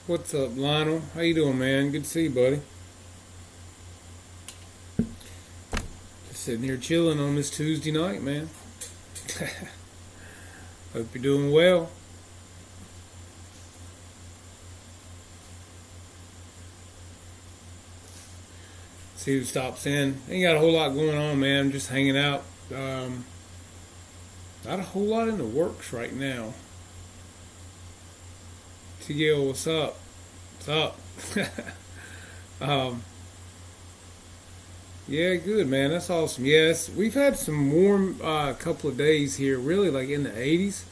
What's up, Lionel? How you doing, man? Good to see you, buddy. Just sitting here chilling on this Tuesday night, man. Hope you're doing well. See who stops in. Ain't got a whole lot going on, man. I'm just hanging out. Um, Not a whole lot in the works right now. TGL, what's up? What's up? um, yeah, good, man. That's awesome. Yes, we've had some warm couple of days here, really like in the 80s.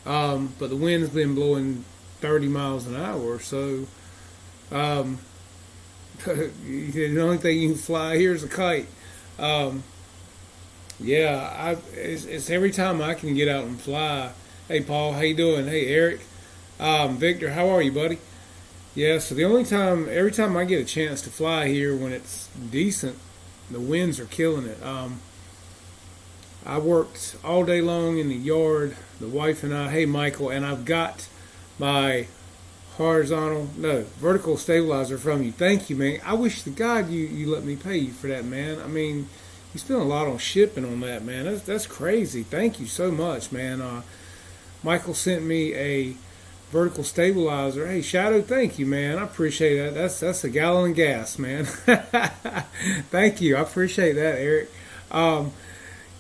But the wind's been blowing 30 miles an hour, so um, the only thing you can fly here is a kite. Um, yeah, it's every time I can get out and fly. Hey, Paul, how you doing? Hey, Eric, Victor, how are you, buddy? Yeah, so the only time, every time I get a chance to fly here when it's decent, the winds are killing it. I worked all day long in the yard, the wife and I. Hey, Michael, and I've got my vertical stabilizer from you. Thank you, man. I wish to God you let me pay you for that, man. I mean, you spent a lot on shipping on that, man. That's crazy. Thank you so much, man. Michael sent me a vertical stabilizer. Hey, Shadow, thank you, man. I appreciate that. That's a gallon of gas, man. Thank you. I appreciate that, Eric. Um,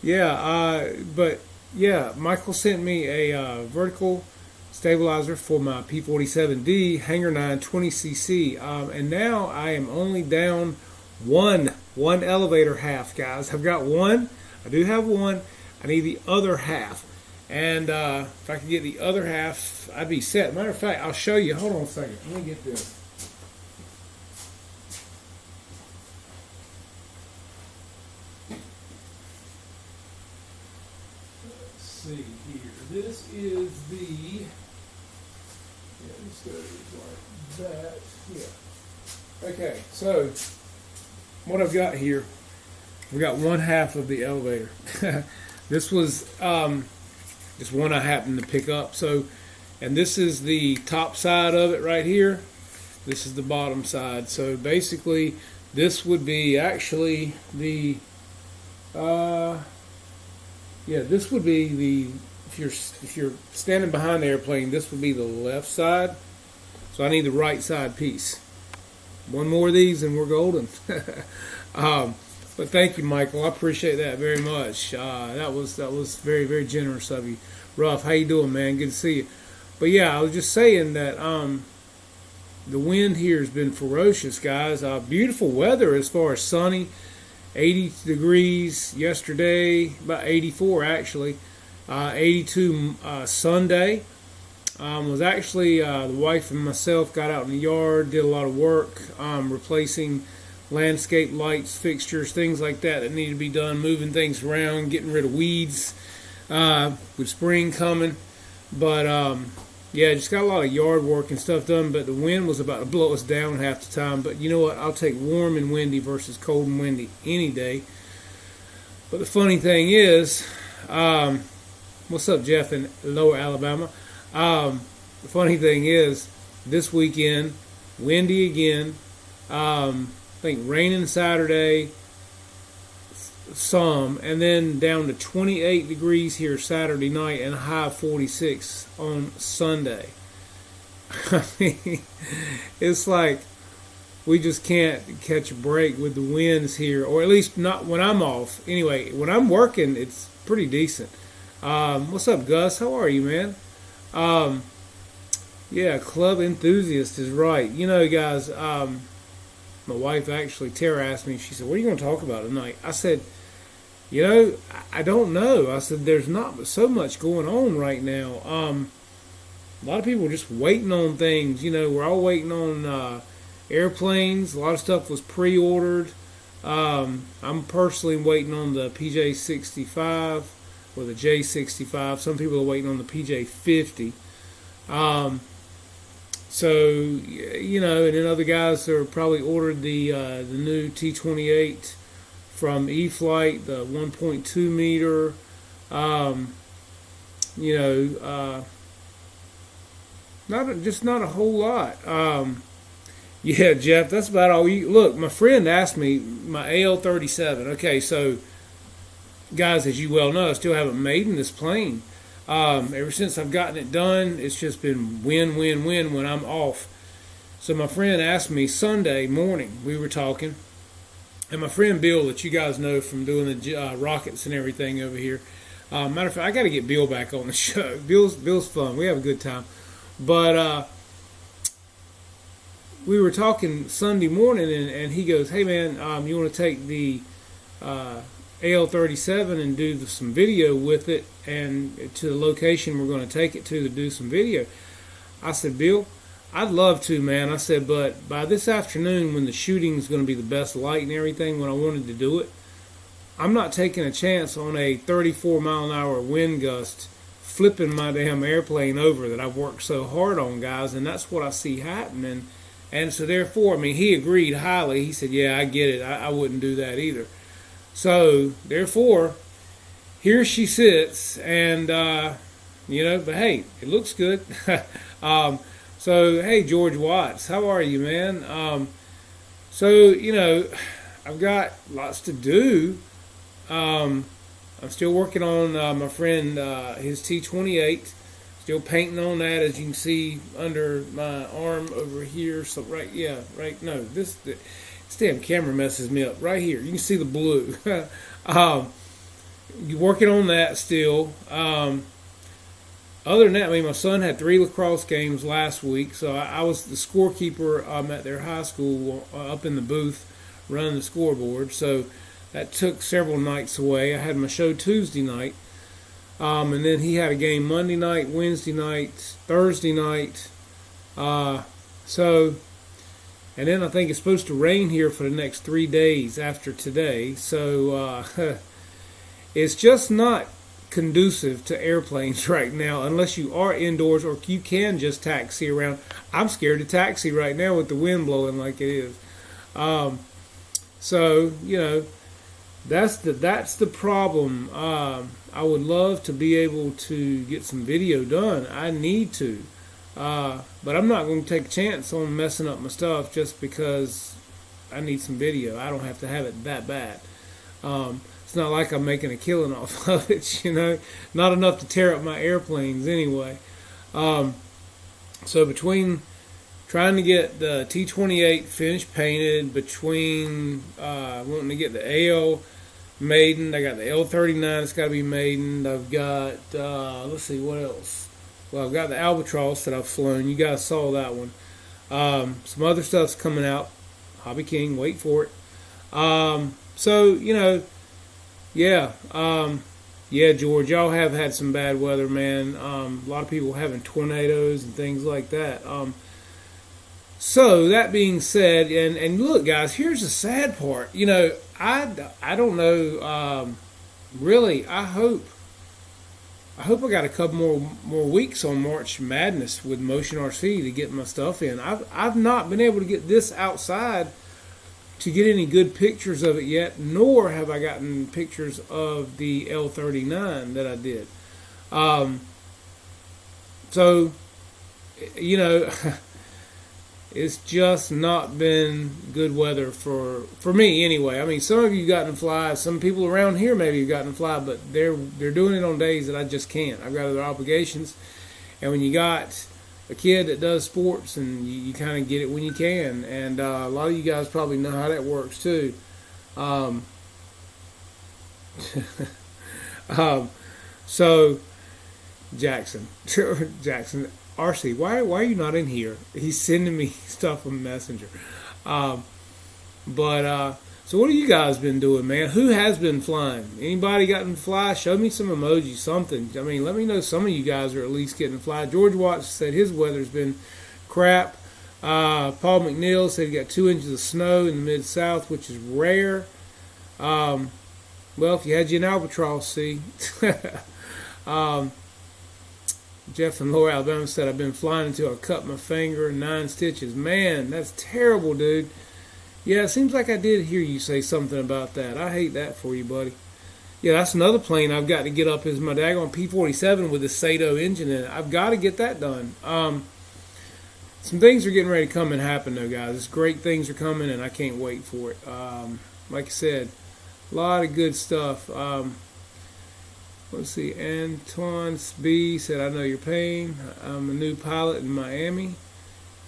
yeah, but yeah, Michael sent me a vertical stabilizer for my P47D Hanger 9 20cc, and now I am only down one elevator half, guys. I've got one. I do have one. I need the other half, and if I could get the other half, I'd be set. Matter of fact, I'll show you. Hold on a second. Let me get this. Let's see here. This is the. Yeah, this goes like that. Yeah. Okay, so what I've got here, we got one half of the elevator. This was just one I happened to pick up. So, and this is the top side of it right here. This is the bottom side. So basically, this would be actually the this would be the if you're standing behind the airplane, this would be the left side. So I need the right side piece. One more of these and we're golden. But thank you, Michael. I appreciate that very much. That was very very generous of you. Ruff, how you doing, man? Good to see you. But yeah, I was just saying that the wind here has been ferocious, guys. Beautiful weather as far as sunny. 80 degrees yesterday, about 84 actually. 82 Sunday. Was actually the wife and myself got out in the yard, did a lot of work, replacing landscape lights, fixtures, things like that needed to be done, moving things around, getting rid of weeds with spring coming. But yeah, just got a lot of yard work and stuff done. But the wind was about to blow us down half the time. But you know what? I'll take warm and windy versus cold and windy any day. But the funny thing is, what's up, Jeff in Lower Alabama? The funny thing is, this weekend, windy again. I think raining Saturday, some, and then down to 28 degrees here Saturday night and a high of 46 on Sunday. I mean, it's like we just can't catch a break with the winds here, or at least not when I'm off. Anyway, when I'm working, it's pretty decent. What's up, Gus? How are you, man? Um, yeah, club enthusiast is right. You know, guys, my wife actually, Tara, asked me, she said, what are you going to talk about tonight? I said, you know, I don't know. I said, there's not so much going on right now. A lot of people are just waiting on things. You know, we're all waiting on airplanes. A lot of stuff was pre-ordered. I'm personally waiting on the PJ65 or the J65. Some people are waiting on the PJ50. So, you know, and then other guys are probably ordered the new T28 from E-Flight, the 1.2 meter. You know, not a whole lot. Yeah, Jeff, that's about all. Look, my friend asked me my AL-37. Okay, so guys, as you well know, I still haven't made in this plane. Ever since I've gotten it done, it's just been win, win, win when I'm off. So my friend asked me Sunday morning. We were talking, and my friend Bill, that you guys know from doing the rockets and everything over here. Matter of fact, I got to get Bill back on the show. Bill's fun. We have a good time. But we were talking Sunday morning, and he goes, "Hey man, you want to take the AL-37 and do some video with it, and to the location we're going to take it to do some video?" I said, "Bill, I'd love to, man." I said, "But by this afternoon, when the shooting's going to be the best light and everything, when I wanted to do it, I'm not taking a chance on a 34-mile-an-hour wind gust flipping my damn airplane over that I've worked so hard on, guys." And that's what I see happening. And so therefore, I mean, he agreed highly. He said, "Yeah, I get it. I wouldn't do that either." So therefore, here she sits, and but hey, it looks good. So hey, George Watts, how are you, man? So I've got lots to do. I'm still working on my friend his T-28. Still painting on that, as you can see under my arm over here. So no, this damn camera messes me up right here. You can see the blue. Working on that still. Other than that, I mean, my son had 3 lacrosse games last week, so I was the scorekeeper at their high school up in the booth running the scoreboard. So that took several nights away. I had my show Tuesday night. And then he had a game Monday night, Wednesday night, Thursday night. And then I think it's supposed to rain here for the next 3 days after today. So it's just not conducive to airplanes right now unless you are indoors or you can just taxi around. I'm scared to taxi right now with the wind blowing like it is. That's the problem. I would love to be able to get some video done. I need to. But I'm not going to take a chance on messing up my stuff just because I need some video. I don't have to have it that bad. It's not like I'm making a killing off of it, Not enough to tear up my airplanes anyway. So between trying to get the T-28 finished painted, between wanting to get the AL maiden, I got the L-39, it's got to be maiden. I've got, let's see, what else? Well, I've got the Albatross that I've flown. You guys saw that one. Some other stuff's coming out. Hobby King, wait for it. Yeah, George, y'all have had some bad weather, man. A lot of people having tornadoes and things like that. So that being said, and look, guys, here's the sad part. I don't know. Really, I hope I got a couple more weeks on March Madness with Motion RC to get my stuff in. I've not been able to get this outside to get any good pictures of it yet, nor have I gotten pictures of the L-39 that I did. It's just not been good weather for me anyway. I mean, some of you gotten to fly. Some people around here maybe have gotten to fly, but they're doing it on days that I just can't. I've got other obligations, and when you got a kid that does sports, and you kind of get it when you can, and a lot of you guys probably know how that works too. So Jackson. RC, why are you not in here? He's sending me stuff on Messenger. So what have you guys been doing, man? Who has been flying? Anybody gotten to fly? Show me some emojis, something. I mean, let me know some of you guys are at least getting to fly. George Watts said his weather's been crap. Paul McNeil said he got 2 inches of snow in the Mid-South, which is rare. Well, if you had you an Albatross, see. Jeff in Lower Alabama said, "I've been flying until I cut my finger, 9 stitches. Man, that's terrible, dude. Yeah, it seems like I did hear you say something about that. I hate that for you, buddy. Yeah, that's another plane I've got to get up is my daggone P-47 with the Sato engine in it. I've got to get that done. some things are getting ready to come and happen, though, guys. Great things are coming, and I can't wait for it. Like I said, a lot of good stuff. Let's see. Antoine B said, "I know your pain. I'm a new pilot in Miami,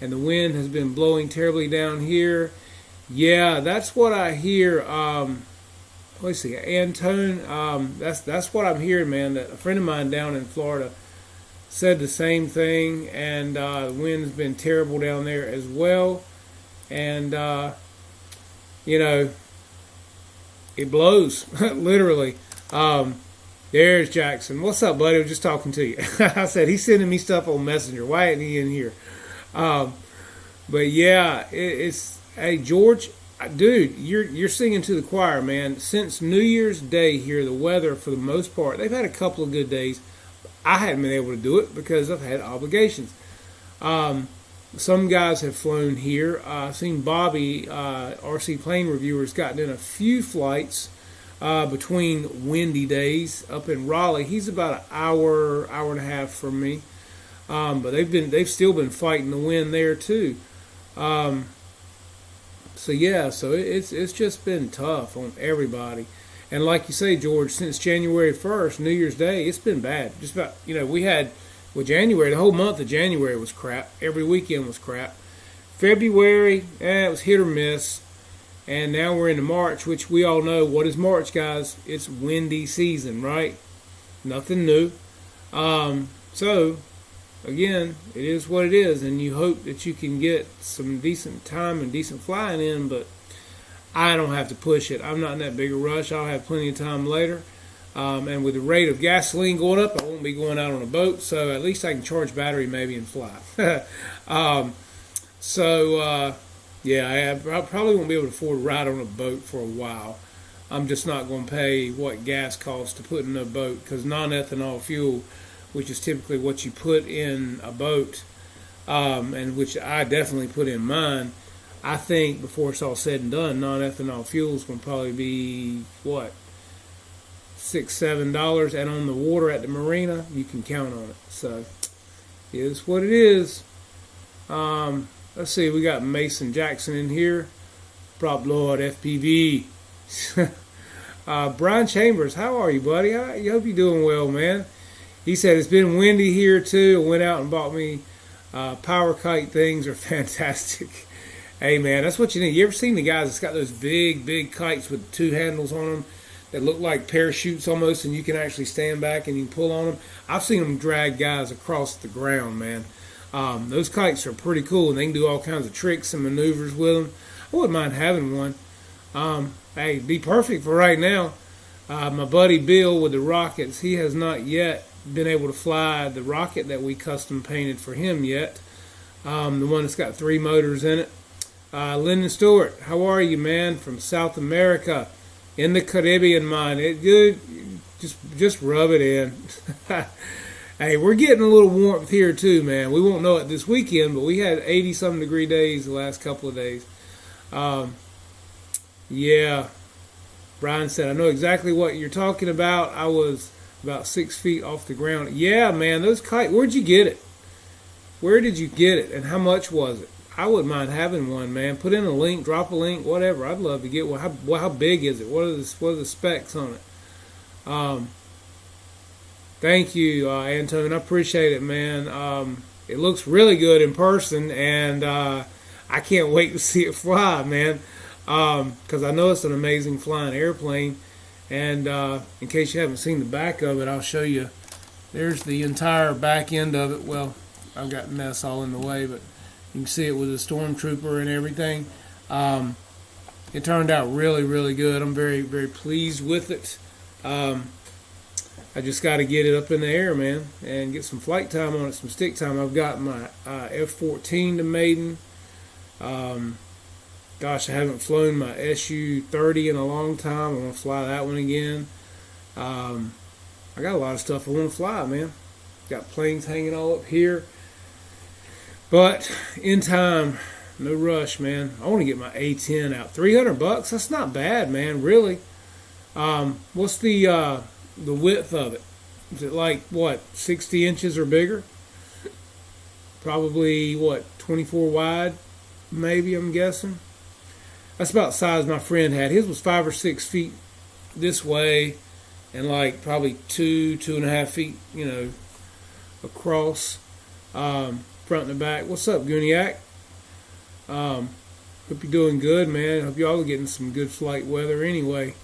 and the wind has been blowing terribly down here." Yeah, that's what I hear. Let's see, Antone. That's what I'm hearing, man. That a friend of mine down in Florida said the same thing, and the wind's been terrible down there as well. And you know, it blows literally. There's Jackson. What's up, buddy? I was just talking to you. I said he's sending me stuff on Messenger. Why isn't he in here? But yeah, it's hey George, dude, you're singing to the choir, man. Since New Year's Day here, the weather for the most part, they've had a couple of good days. I hadn't been able to do it because I've had obligations. Some guys have flown here. I've seen Bobby, RC Plane Reviewer, has gotten in a few flights between windy days up in Raleigh. He's about an hour and a half from me, but they've still been fighting the wind there too. So yeah, so it's just been tough on everybody. And like you say, George, since January 1st, New Year's Day, it's been bad. Just about, we had, January, the whole month of January was crap. Every weekend was crap. February, it was hit or miss. And now we're into March, which we all know. What is March, guys? It's windy season, right? Nothing new. So, again, it is what it is. And you hope that you can get some decent time and decent flying in, but I don't have to push it. I'm not in that big a rush. I'll have plenty of time later. And with the rate of gasoline going up, I won't be going out on a boat. So at least I can charge battery maybe and fly. Yeah, I probably won't be able to afford to ride on a boat for a while. I'm just not going to pay what gas costs to put in a boat because non-ethanol fuel, which is typically what you put in a boat, and which I definitely put in mine, I think before it's all said and done, non-ethanol fuels will probably be, $6, $7, and on the water at the marina, you can count on it. So, it is what it is. Let's see, we got Mason Jackson in here. Prop Lord, FPV. Brian Chambers, how are you, buddy? I hope you're doing well, man. He said it's been windy here, too. I went out and bought me power kite things. Are fantastic. Hey, man, that's what you need. You ever seen the guys that's got those big, big kites with two handles on them that look like parachutes almost, and you can actually stand back and you can pull on them? I've seen them drag guys across the ground, man. Those kites are pretty cool, and they can do all kinds of tricks and maneuvers with them. I wouldn't mind having one. Hey, it'd be perfect for right now. My buddy Bill with the rockets, he has not yet been able to fly the rocket that we custom painted for him yet. The one that's got 3 motors in it. Lyndon Stewart, how are you, man? From South America, in the Caribbean, man. Dude, just rub it in. Hey, we're getting a little warmth here too, man. We won't know it this weekend, but we had 80-something degree days the last couple of days. Yeah. Brian said, I know exactly what you're talking about. I was about 6 feet off the ground. Yeah, man, those kites, where'd you get it? Where did you get it, and how much was it? I wouldn't mind having one, man. Put in a link, drop a link, whatever. I'd love to get one. How big is it? What are the specs on it? Thank you, Anton. I appreciate it, man. It looks really good in person, and I can't wait to see it fly, man. Because I know it's an amazing flying airplane. And in case you haven't seen the back of it, I'll show you. There's the entire back end of it. Well, I've got mess all in the way, but you can see it with a stormtrooper and everything. It turned out really, really good. I'm very, very pleased with it. I just got to get it up in the air, man, and get some flight time on it, some stick time. I've got my F-14 to maiden. Gosh, I haven't flown my Su-30 in a long time. I want to fly that one again. I got a lot of stuff I want to fly, man. Got planes hanging all up here. But in time, no rush, man. I want to get my A-10 out. $300, that's not bad, man, really. What's the width of it? Is it like, 60 inches or bigger? probably what, 24 wide, maybe, I'm guessing. That's about the size my friend had. His was 5 or 6 feet this way, and like probably 2.5 feet, across, front and back. What's up, Guniac? Hope you're doing good, man. Hope y'all are getting some good flight weather anyway.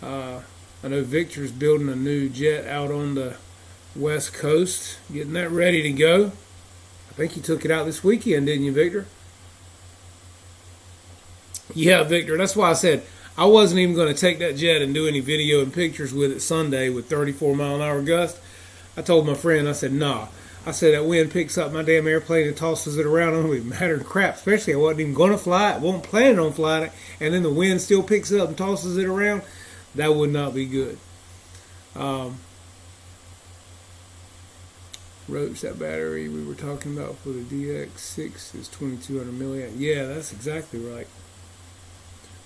I know Victor's building a new jet out on the West Coast, getting that ready to go. I think you took it out this weekend, didn't you, Victor? Yeah, Victor. That's why I said I wasn't even going to take that jet and do any video and pictures with it Sunday with 34-mile-an-hour gust. I told my friend, I said, nah. I said that wind picks up my damn airplane and tosses it around. It don't even matter crap. Especially I wasn't even going to fly it. Wasn't planning on flying it. And then the wind still picks it up and tosses it around. That would not be good. Roach, that battery we were talking about for the DX6 is 2200 milliamp. Yeah, that's exactly right.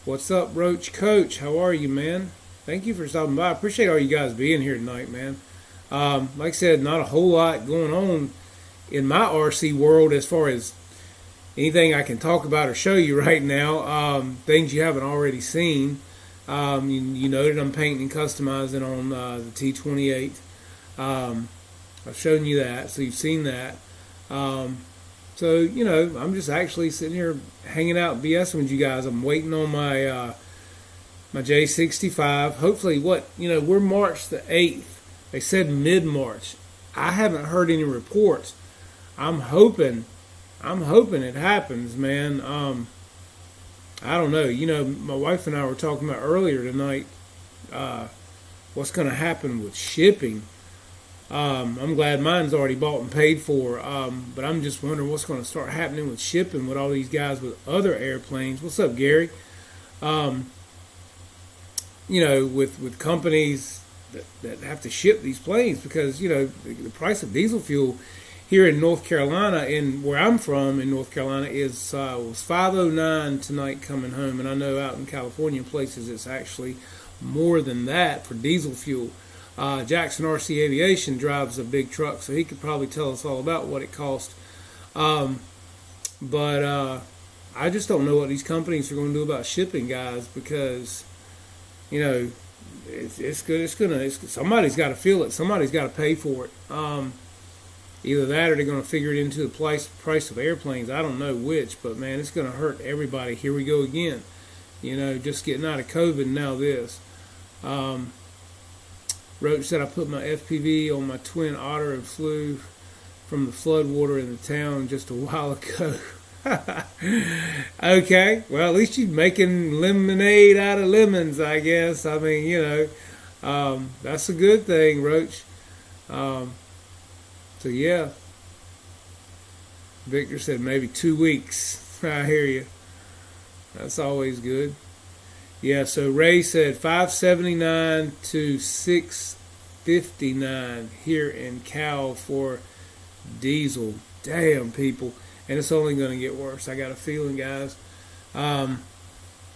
What's up, Roach Coach? How are you, man? Thank you for stopping by. I appreciate all you guys being here tonight, man. Like I said, not a whole lot going on in my RC world as far as anything I can talk about or show you right now. Things you haven't already seen. You noted I'm painting and customizing on the T28. I've shown you that, so you've seen that. So, I'm just actually sitting here hanging out BSing with you guys. I'm waiting on my my J65. Hopefully, we're March the 8th. They said mid-March. I haven't heard any reports. I'm hoping it happens, man. I don't know. My wife and I were talking about earlier tonight what's going to happen with shipping. I'm glad mine's already bought and paid for, but I'm just wondering what's going to start happening with shipping with all these guys with other airplanes. What's up, Gary? With companies that have to ship these planes because, the price of diesel fuel here in North Carolina, and where I'm from in North Carolina, was $5.09 tonight coming home. And I know out in California places it's actually more than that for diesel fuel. Jackson RC Aviation drives a big truck, so he could probably tell us all about what it cost. But I just don't know what these companies are going to do about shipping, guys, because, it's good. Somebody's got to feel it. Somebody's got to pay for it. Either that or they're going to figure it into the price of airplanes. I don't know which, but man, it's going to hurt everybody. Here we go again. Just getting out of COVID, now this. Roach said I put my FPV on my Twin Otter and flew from the floodwater in the town just a while ago. Okay, well, at least you're making lemonade out of lemons, I guess. I mean, that's a good thing, Roach. So, yeah. Victor said maybe 2 weeks. I hear you. That's always good. Yeah, so Ray said 579 to 659 here in Cal for diesel. Damn, people. And it's only going to get worse. I got a feeling, guys. And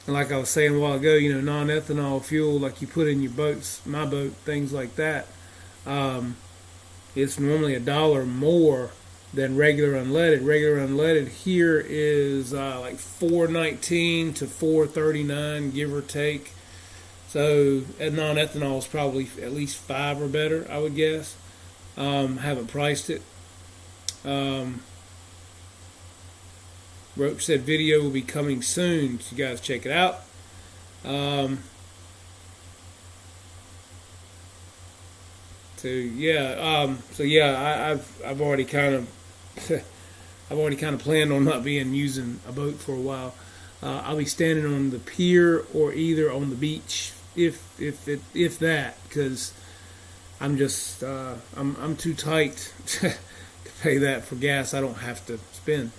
like I was saying a while ago, non-ethanol fuel like you put in your boats, my boat, things like that, it's normally $1 more than regular unleaded. Regular unleaded here is like $4.19 to $4.39, give or take. So non-ethanol is probably at least $5 or better, I would guess. Haven't priced it. Roach said video will be coming soon, so you guys check it out. I've already kind of planned on not using a boat for a while. I'll be standing on the pier or either on the beach, if that, because I'm just I'm too tight to pay that for gas I don't have to spend.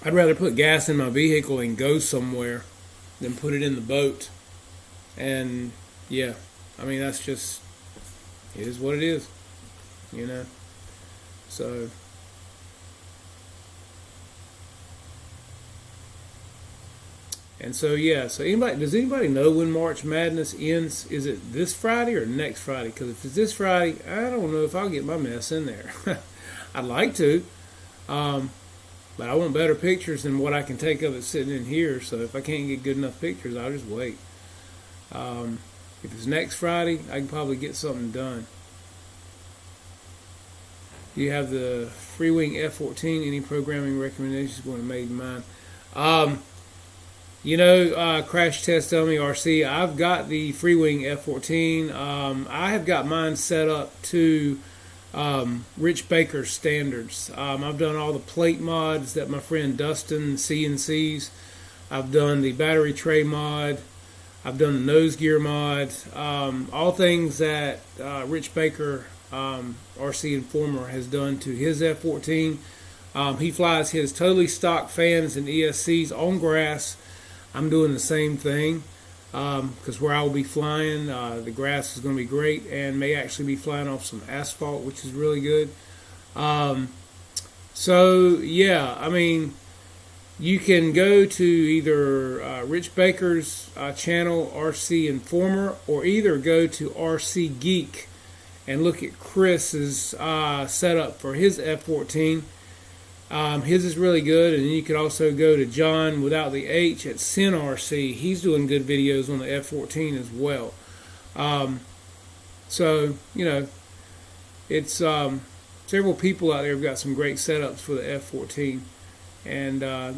I'd rather put gas in my vehicle and go somewhere than put it in the boat. And yeah, I mean, that's just, it is what it is, So, And so yeah, so does anybody know when March Madness ends? Is it this Friday or next Friday? Because if it's this Friday, I don't know if I'll get my mess in there. I'd like to, but I want better pictures than what I can take of it sitting in here. So if I can't get good enough pictures, I'll just wait. If it's next Friday, I can probably get something done. You have the Freewing F14. Any programming recommendations going to made mine? Crash Test Dummy RC, I've got the Freewing F14. I have got mine set up to Rich Baker standards. I've done all the plate mods that my friend Dustin CNCs. I've done the battery tray mod. I've done the nose gear mod. All things that Rich Baker RC Informer has done to his F14. He flies his totally stock fans and ESCs on grass. I'm doing the same thing because where I will be flying, the grass is going to be great and may actually be flying off some asphalt, which is really good. You can go to either Rich Baker's channel, RC Informer, or either go to RC Geek and look at Chris's setup for his F14. His is really good, and you could also go to John without the H at SynRC. He's doing good videos on the F14 as well. It's several people out there have got some great setups for the F14,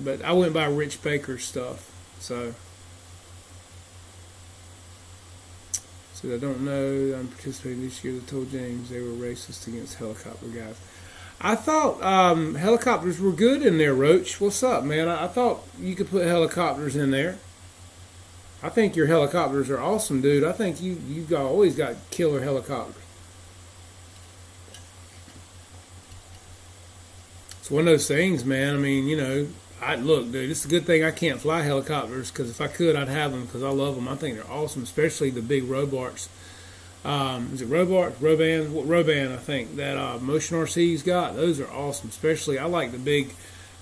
but I went by Rich Baker's stuff. So I don't know. I'm participating this year. They told James they were racist against helicopter guys. I thought helicopters were good in there, Roach. What's up, man? I thought you could put helicopters in there. I think your helicopters are awesome, dude. I think you've always got killer helicopters. It's one of those things, man. I mean, look, dude, it's a good thing I can't fly helicopters because if I could, I'd have them because I love them. I think they're awesome, especially the big Robarts. Is it Roban? Roban, I think, that Motion RC's got. Those are awesome. Especially, I like the big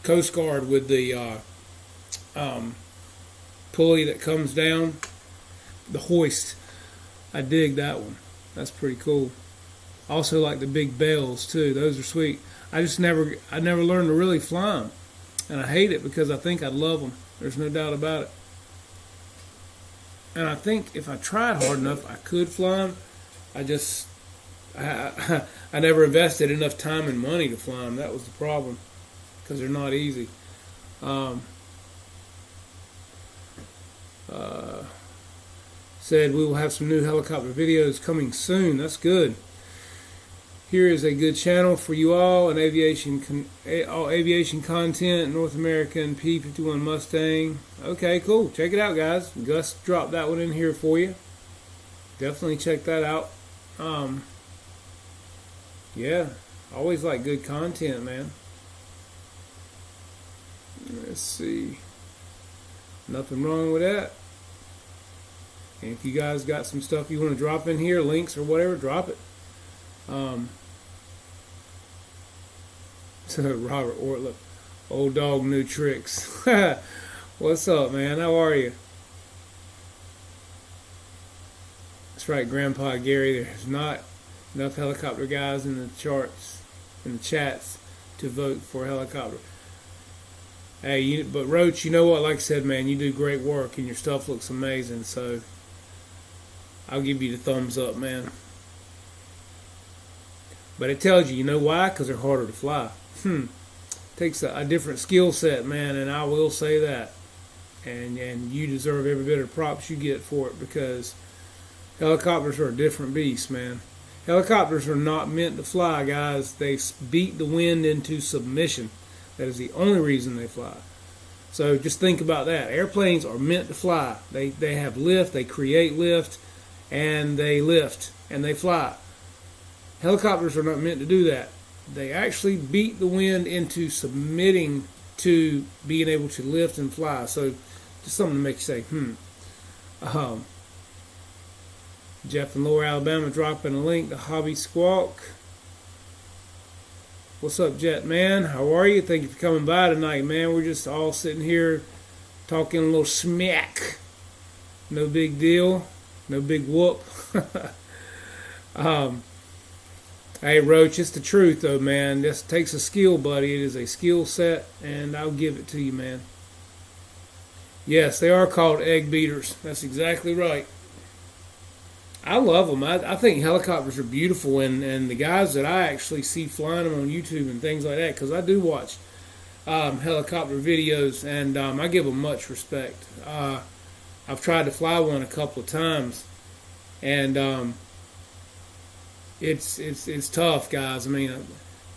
Coast Guard with the pulley that comes down. The hoist. I dig that one. That's pretty cool. Also like the big bells, too. Those are sweet. I never learned to really fly them. And I hate it because I think I'd love them. There's no doubt about it. And I think if I tried hard enough, I could fly them. I never invested enough time and money to fly them. That was the problem, because they're not easy. Said we will have some new helicopter videos coming soon. That's good. Here is a good channel for you all, all aviation content, North American P-51 Mustang. Okay, cool. Check it out, guys. Gus dropped that one in here for you. Definitely check that out. Always like good content, man. Let's see. Nothing wrong with that. And if you guys got some stuff you want to drop in here, links or whatever, drop it. So Robert Ortliff, old dog, new tricks. What's up, man? How are you? That's right, Grandpa Gary. There's not enough helicopter guys in the chats to vote for a helicopter. Hey, but Roach, you know what? Like I said, man, you do great work and your stuff looks amazing. So I'll give you the thumbs up, man. But it tells you, you know why? Because they're harder to fly. Takes a different skill set, man, and I will say that. And you deserve every bit of props you get for it, because helicopters are a different beast, man. Helicopters are not meant to fly, guys. They beat the wind into submission. That is the only reason they fly. So just think about that. Airplanes are meant to fly. They have lift, they create lift, and they lift, and they fly. Helicopters are not meant to do that. They actually beat the wind into submitting to being able to lift and fly. So just something to make you say, Jeff in Lower Alabama dropping a link to Hobby Squawk. What's up, Jet Man? How are you? Thank you for coming by tonight, man. We're just all sitting here talking a little smack. No big deal. No big whoop. Hey, Roach, it's the truth, though, man. This takes a skill, buddy. It is a skill set, and I'll give it to you, man. Yes, they are called egg beaters. That's exactly right. I love them. I think helicopters are beautiful, and the guys that I actually see flying them on YouTube and things like that, because I do watch helicopter videos, and I give them much respect. I've tried to fly one a couple of times, and it's tough, guys. I mean,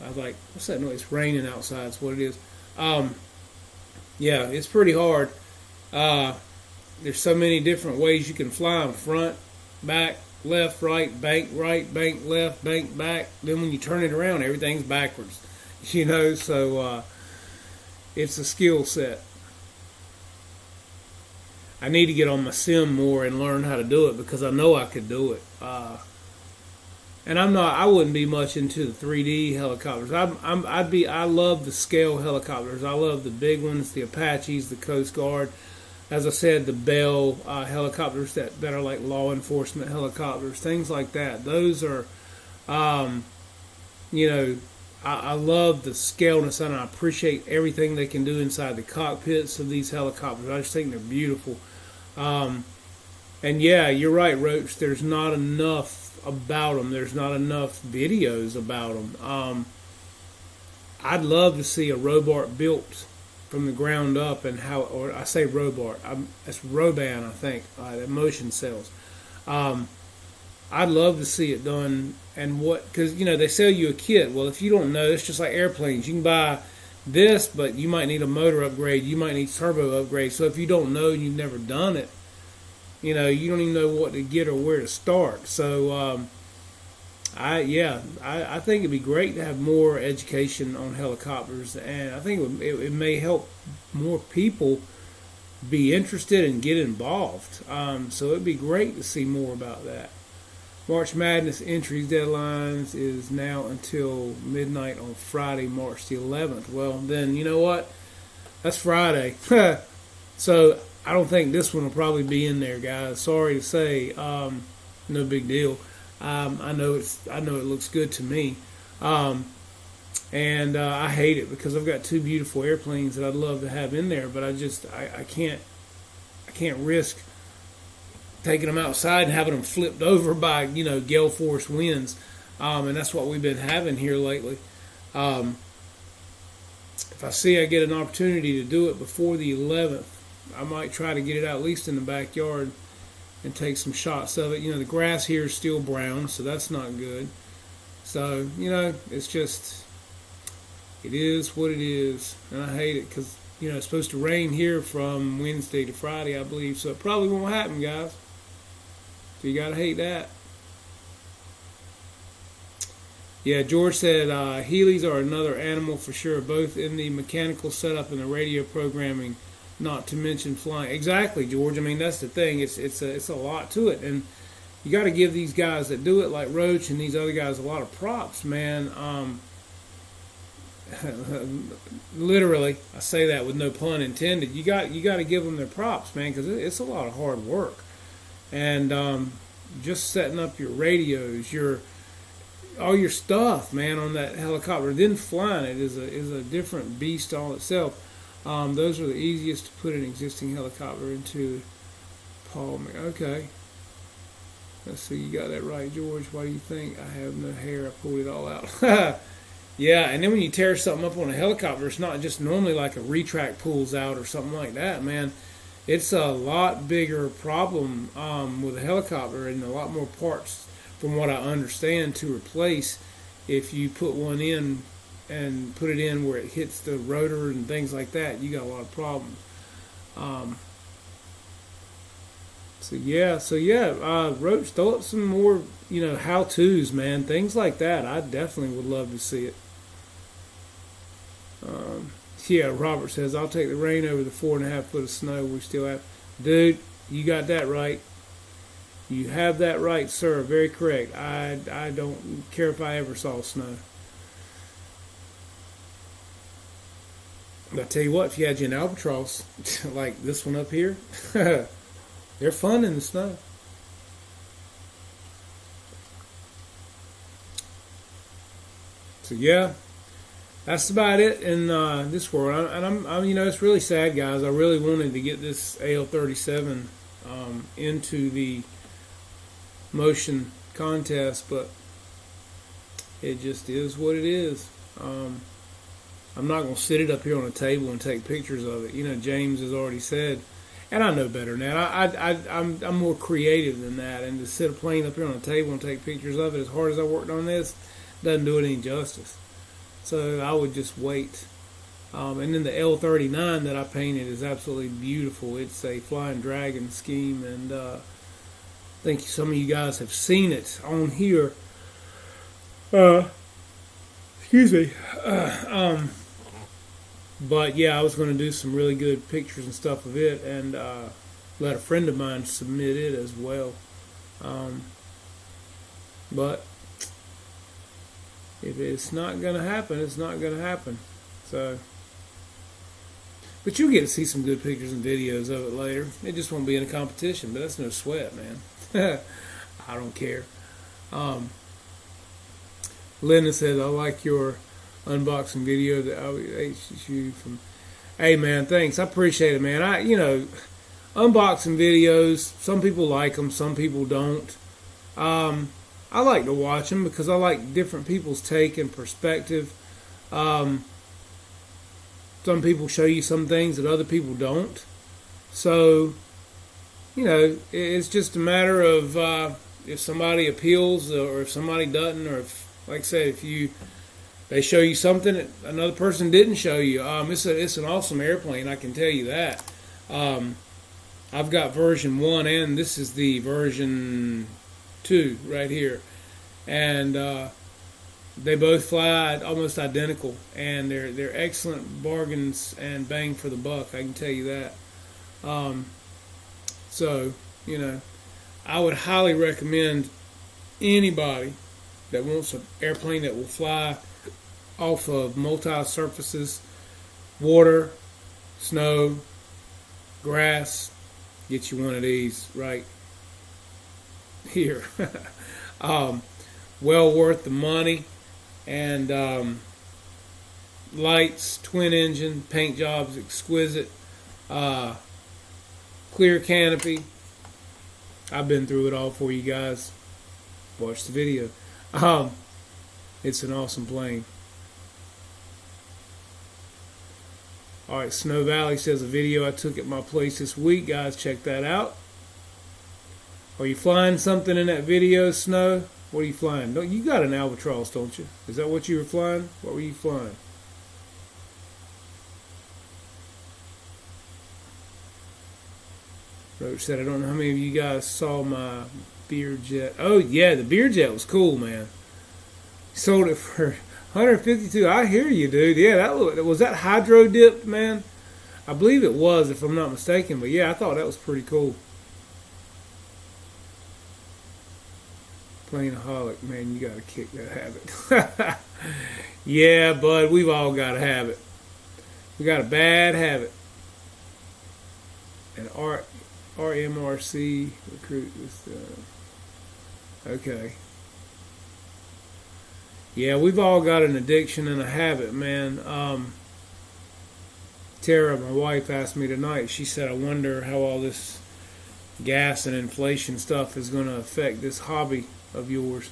I was like, what's that noise? It's raining outside. That's what it is. Yeah, it's pretty hard. There's so many different ways you can fly them: front, back, left, right, bank left, bank back. Then when you turn it around, everything's backwards. So it's a skill set. I need to get on my sim more and learn how to do it, because I know I could do it. And I wouldn't be much into the 3D helicopters. I love the scale helicopters. I love the big ones, the Apaches, the Coast Guard. As I said, the Bell helicopters that are like law enforcement helicopters, things like that. Those are, I love the scaleness, and I appreciate everything they can do inside the cockpits of these helicopters. I just think they're beautiful. And yeah, you're right, Roach. There's not enough about them. There's not enough videos about them. I'd love to see a Robart built from the ground up, and or I say Robart, it's Roban, I think, the motion cells. I'd love to see it done, and because they sell you a kit. Well, if you don't know, it's just like airplanes. You can buy this, but you might need a motor upgrade. You might need turbo upgrade. So if you don't know and you've never done it, you don't even know what to get or where to start. So I think it'd be great to have more education on helicopters, and I think it may help more people be interested and get involved. So it'd be great to see more about that. March Madness entries deadlines is now until midnight on Friday, March the 11th. Well, then, you know what? That's Friday. So I don't think this one will probably be in there, guys. Sorry to say. No big deal. I know it looks good to me, and I hate it because I've got two beautiful airplanes that I'd love to have in there, but I can't risk taking them outside and having them flipped over by gale force winds, and that's what we've been having here lately. If I see I get an opportunity to do it before the 11th, I might try to get it out at least in the backyard and take some shots of it. The grass here is still brown, so that's not good. So, it's just, it is what it is. And I hate it because, it's supposed to rain here from Wednesday to Friday, I believe. So it probably won't happen, guys. So you got to hate that. Yeah, George said Heelys are another animal for sure, both in the mechanical setup and the radio programming. Not to mention flying. Exactly, George. I mean, that's the thing. It's a lot to it, and you got to give these guys that do it, like Roach and these other guys, a lot of props, man. Literally, I say that with no pun intended. You got to give them their props, man, because it's a lot of hard work, and just setting up your radios, all your stuff, man, on that helicopter. Then flying it is a different beast all itself. Those are the easiest to put an existing helicopter into. Paul, okay. Let's see, you got that right, George. Why do you think? I have no hair. I pulled it all out. Yeah, and then when you tear something up on a helicopter, it's not just normally like a retract pulls out or something like that, man. It's a lot bigger problem with a helicopter, and a lot more parts, from what I understand, to replace if you put one in and put it in where it hits the rotor and things like that. You got a lot of problems. Roach, throw up some more, how-tos, man. Things like that. I definitely would love to see it. Robert says, I'll take the rain over the 4.5 foot of snow we still have. Dude, you got that right. You have that right, sir. Very correct. I don't care if I ever saw snow. But I tell you what, if you had you an albatross like this one up here, they're fun in the snow. So yeah, that's about it in this world. I'm, you know, it's really sad, guys. I really wanted to get this AL37 into the motion contest, but it just is what it is. I'm not going to sit it up here on a table and take pictures of it. You know, James has already said, and I know better than that. I'm more creative than that, and to sit a plane up here on a table and take pictures of it, as hard as I worked on this, doesn't do it any justice. So I would just wait. And then the L39 that I painted is absolutely beautiful. It's a Flying Dragon scheme, and I think some of you guys have seen it on here. Excuse me. But yeah, I was going to do some really good pictures and stuff of it, and let a friend of mine submit it as well. But if it's not going to happen, it's not going to happen. So, but you'll get to see some good pictures and videos of it later. It just won't be in a competition, but that's no sweat, man. I don't care. Linda says, I like your unboxing video that I you from. Hey, man, thanks. I appreciate it, man. You know, unboxing videos, some people like them, some people don't. I like to watch them because I like different people's take and perspective. Some people show you some things that other people don't. So, you know, it's just a matter of if somebody appeals or if somebody doesn't, or if, like I said, if they show you something that another person didn't show you. It's an awesome airplane, I can tell you that. I've got version 1, and this is the version 2 right here, and they both fly almost identical, and they're excellent bargains and bang for the buck, I can tell you that. So, you know, I would highly recommend anybody that wants an airplane that will fly off of multi-surfaces, water, snow, grass, get you one of these right here. Well worth the money, and lights, twin engine, paint jobs exquisite, clear canopy. I've been through it all for you guys. Watch the video. It's an awesome plane. Alright, Snow Valley says a video I took at my place this week. Guys, check that out. Are you flying something in that video, Snow? What are you flying? You got an albatross, don't you? Is that what you were flying? What were you flying? Roach said, I don't know how many of you guys saw my beer jet. Oh, yeah, the beer jet was cool, man. Sold it for $152. I hear you, dude. Yeah, was that hydro dipped, man? I believe it was, if I'm not mistaken. But yeah, I thought that was pretty cool. Planeaholic, man, you got to kick that habit. Yeah, bud, we've all got a habit. We got a bad habit. And RMRC recruit this. Okay. Yeah, we've all got an addiction and a habit, man. Tara, my wife, asked me tonight. She said, I wonder how all this gas and inflation stuff is going to affect this hobby of yours.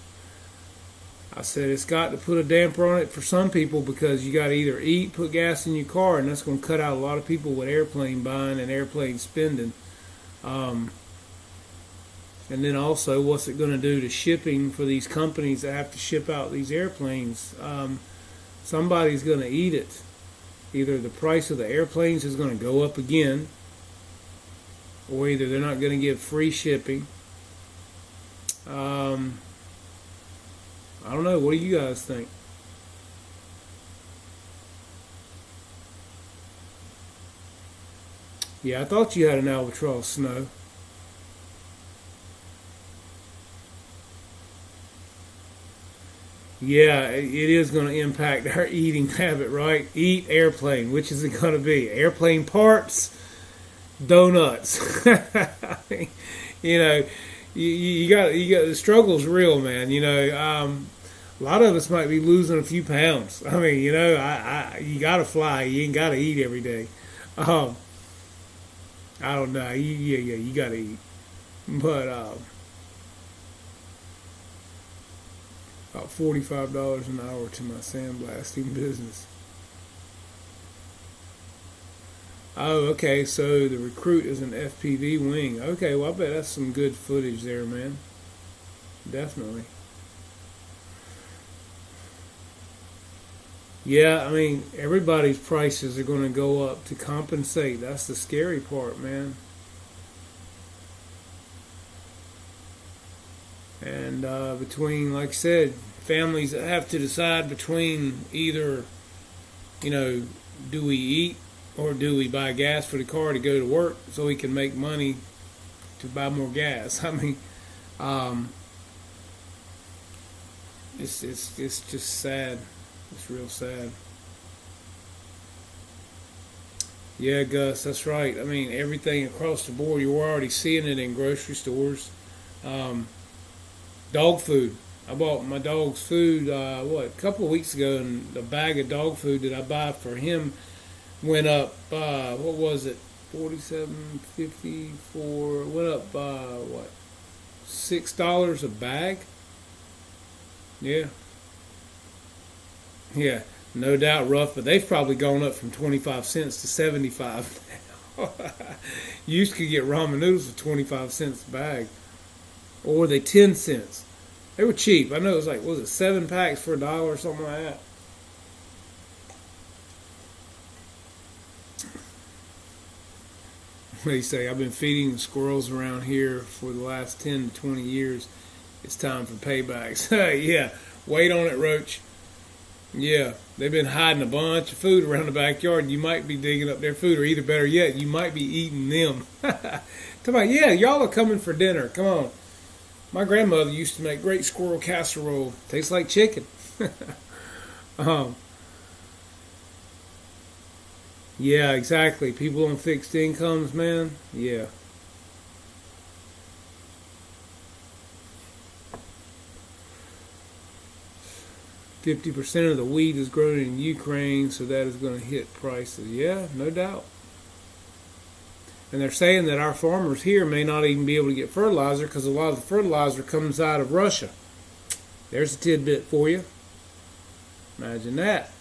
I said, it's got to put a damper on it for some people, because you got to either eat, put gas in your car, and that's going to cut out a lot of people with airplane buying and airplane spending. And then also, what's it going to do to shipping for these companies that have to ship out these airplanes? Somebody's going to eat it. Either the price of the airplanes is going to go up again, or either they're not going to give free shipping. I don't know. What do you guys think? Yeah, I thought you had an albatross, Snow. Yeah, it is going to impact our eating habit, right? Eat airplane. Which is it going to be? Airplane parts, donuts. you know, you got the struggle's real, man. A lot of us might be losing a few pounds. I mean, you got to fly. You ain't got to eat every day. Um, I don't know. Yeah, you got to eat, but about $45 an hour to my sandblasting business. Oh, okay. So the recruit is an FPV wing. Okay, well I bet that's some good footage there, man. Definitely. Yeah, I mean everybody's prices are going to go up to compensate. That's the scary part, man. And between, like I said, families that have to decide between either, you know, do we eat or do we buy gas for the car to go to work so we can make money to buy more gas? I mean, um, it's just sad. It's real sad. Yeah, Gus, that's right. I mean, everything across the board. You're already seeing it in grocery stores. Um, Dog food. I bought my dog's food a couple of weeks ago, and the bag of dog food that I buy for him went up. What was it? 47.54. Went up. $6 a bag? Yeah, yeah, no doubt rough, but they've probably gone up from 25 cents to 75 now. You used to get ramen noodles for 25 cents a bag, or were they 10 cents? They were cheap. I know it was like, was it 7 packs for $1 or something like that? They say I've been feeding the squirrels around here for the last 10 to 20 years. It's time for paybacks. Yeah, wait on it, Roach. Yeah, they've been hiding a bunch of food around the backyard. You might be digging up their food, or either better yet, you might be eating them. Come on, yeah, y'all are coming for dinner. Come on. My grandmother used to make great squirrel casserole. Tastes like chicken. um, yeah, exactly. People on fixed incomes, man. Yeah. 50% of the wheat is grown in Ukraine, so that is going to hit prices. Yeah, no doubt. And they're saying that our farmers here may not even be able to get fertilizer because a lot of the fertilizer comes out of Russia. There's a tidbit for you. Imagine that.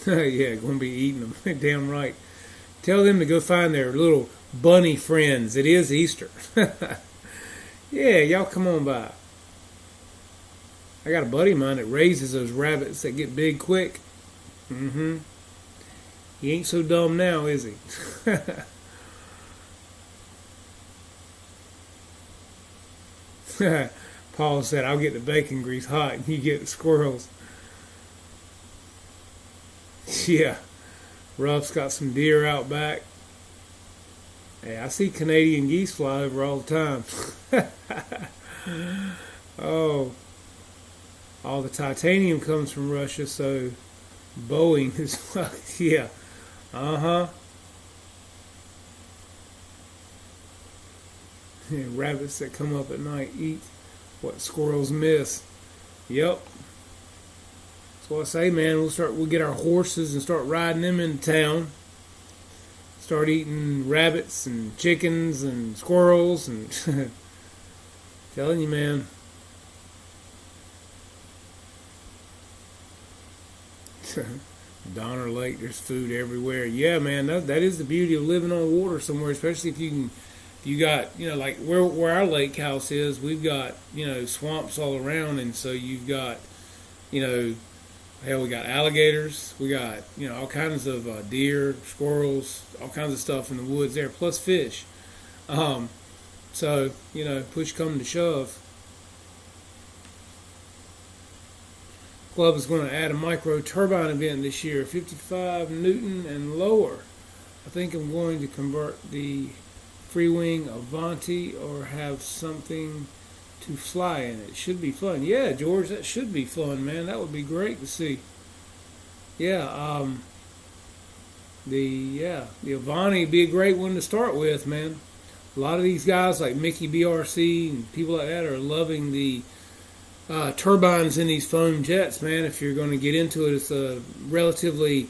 Yeah, going to be eating them. Damn right. Tell them to go find their little bunny friends. It is Easter. Yeah, y'all come on by. I got a buddy of mine that raises those rabbits that get big quick. Mm-hmm. He ain't so dumb now, is he? Paul said, I'll get the bacon grease hot and you get the squirrels. Yeah. Ruff's got some deer out back. Hey, I see Canadian geese fly over all the time. Oh, all the titanium comes from Russia, so Boeing is like, yeah. Uh-huh. Yeah, rabbits that come up at night eat what squirrels miss. Yep. That's what I say, man. We'll get our horses and start riding them into town. Start eating rabbits and chickens and squirrels and telling you, man. Donner Lake, there's food everywhere. Yeah, man, that is the beauty of living on water somewhere, especially if you got, like where our lake house is, we've got, swamps all around, and so you've got, you know, hell, we got alligators, we got, all kinds of deer, squirrels, all kinds of stuff in the woods there, plus fish. Um, so, push come to shove, club is going to add a micro turbine event this year, 55 Newton and lower. I think I'm going to convert the Freewing Avanti or have something to fly in it. Should be fun. Yeah, George, that should be fun, man. That would be great to see. Yeah, the Avani would be a great one to start with, man. A lot of these guys like Mickey BRC and people like that are loving the turbines in these foam jets, man. If you're going to get into it, it's a relatively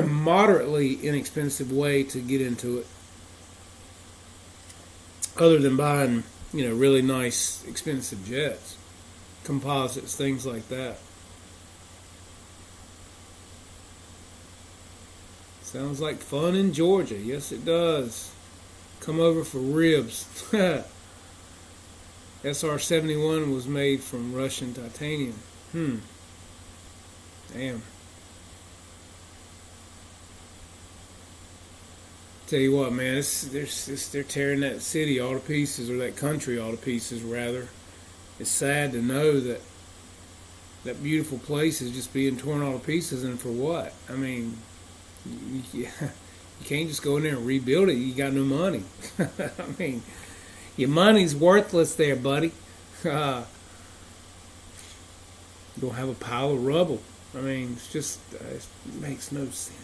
moderately inexpensive way to get into it, other than buying, really nice, expensive jets, composites, things like that. Sounds like fun in Georgia. Yes, it does. Come over for ribs. SR-71 was made from Russian titanium. Damn. Tell you what, man, they're tearing that city all to pieces, or that country all to pieces, rather. It's sad to know that that beautiful place is just being torn all to pieces, and for what? I mean, you can't just go in there and rebuild it. You got no money. I mean, your money's worthless there, buddy. You don't have a pile of rubble. I mean, it's just it makes no sense.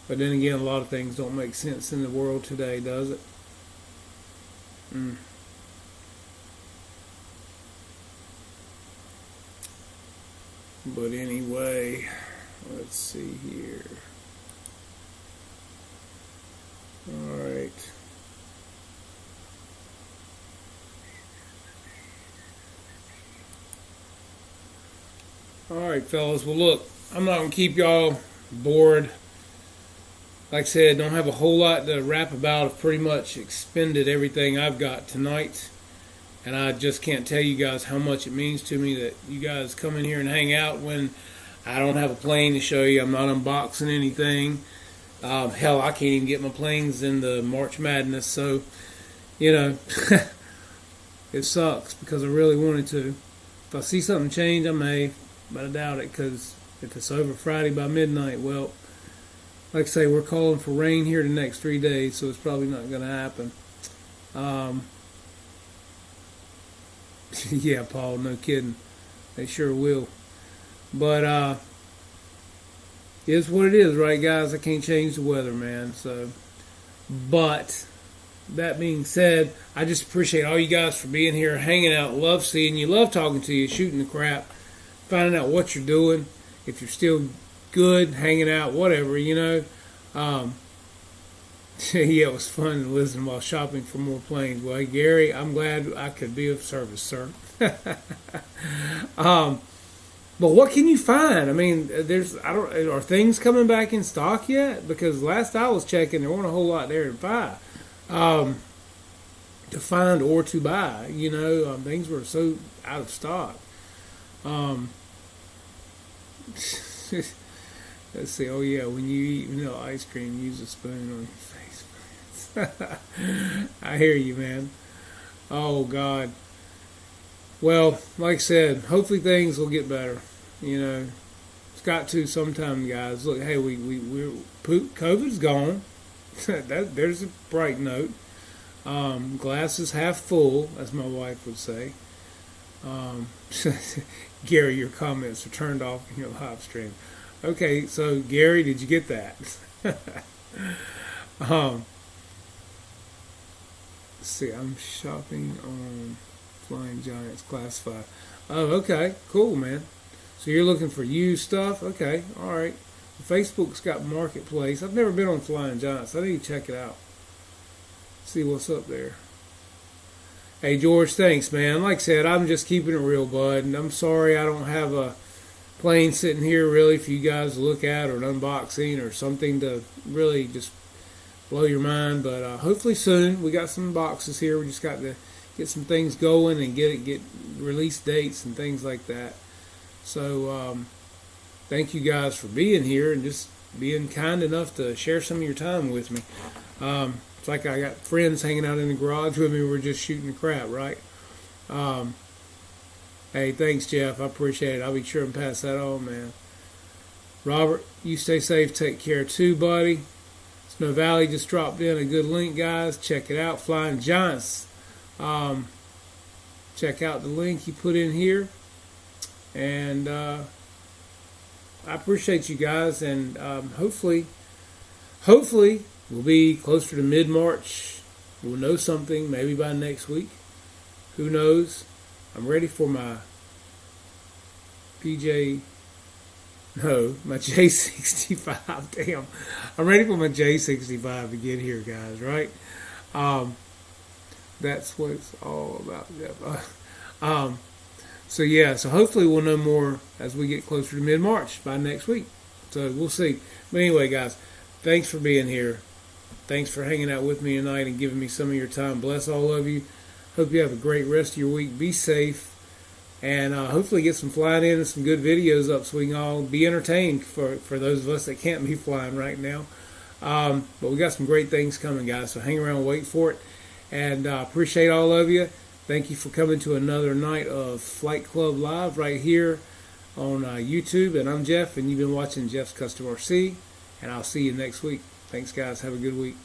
But then again, a lot of things don't make sense in the world today, does it? But anyway, let's see here. All right. All right, fellas. Well, look, I'm not going to keep y'all bored. Like I said, don't have a whole lot to rap about. I've pretty much expended everything I've got tonight. And I just can't tell you guys how much it means to me that you guys come in here and hang out when I don't have a plane to show you. I'm not unboxing anything. Hell, I can't even get my planes in the March Madness. So, it sucks because I really wanted to. If I see something change, I may, but I doubt it, because if it's over Friday by midnight, well, like I say, we're calling for rain here the next 3 days, so it's probably not going to happen. Yeah, Paul, no kidding. They sure will. But it's what it is, right, guys? I can't change the weather, man. So, but that being said, I just appreciate all you guys for being here, hanging out. Love seeing you. Love talking to you, shooting the crap, finding out what you're doing. If you're still good, hanging out, whatever, Yeah, it was fun to listen while shopping for more planes. Well, Gary, I'm glad I could be of service, sir. But what can you find? I mean, are things coming back in stock yet? Because last I was checking, there weren't a whole lot there to buy, to find or to buy. Things were so out of stock. Let's see. Oh yeah, when you eat vanilla ice cream, use a spoon on your face. I hear you, man. Oh God. Well, like I said, hopefully things will get better. It's got to sometime, guys. Look, hey, we're COVID's gone. There's a bright note. Glass is half full, as my wife would say. Gary, your comments are turned off in your live stream. Okay, so Gary, did you get that? Let's see, I'm shopping on Flying Giants Class 5. Oh, okay, cool, man. So you're looking for used stuff? Okay, all right. Facebook's got Marketplace. I've never been on Flying Giants. I need to check it out. See what's up there. Hey, George, thanks, man. Like I said, I'm just keeping it real, bud. And I'm sorry I don't have a plane sitting here really for you guys to look at, or an unboxing or something to really just blow your mind. But hopefully soon. We got some boxes here. We just got to get some things going and get release dates and things like that. So thank you guys for being here and just being kind enough to share some of your time with me. It's like I got friends hanging out in the garage with me. We're just shooting the crap, right? Hey, thanks, Jeff. I appreciate it. I'll be sure and pass that on, man. Robert, you stay safe. Take care, too, buddy. It's Snow Valley just dropped in a good link, guys. Check it out. Flying Giants. Check out the link he put in here. And I appreciate you guys. And hopefully we'll be closer to mid-March. We'll know something maybe by next week. Who knows? I'm ready for my my J65. Damn. I'm ready for my J65 to get here, guys, right? That's what it's all about. So yeah, so hopefully we'll know more as we get closer to mid-March by next week. So we'll see. But anyway, guys, thanks for being here. Thanks for hanging out with me tonight and giving me some of your time. Bless all of you. Hope you have a great rest of your week. Be safe. And hopefully get some flying in and some good videos up so we can all be entertained for those of us that can't be flying right now. But we got some great things coming, guys. So hang around and wait for it. And appreciate all of you. Thank you for coming to another night of Flight Club Live right here on YouTube. And I'm Jeff, and you've been watching Jeff's Custom RC. And I'll see you next week. Thanks, guys. Have a good week.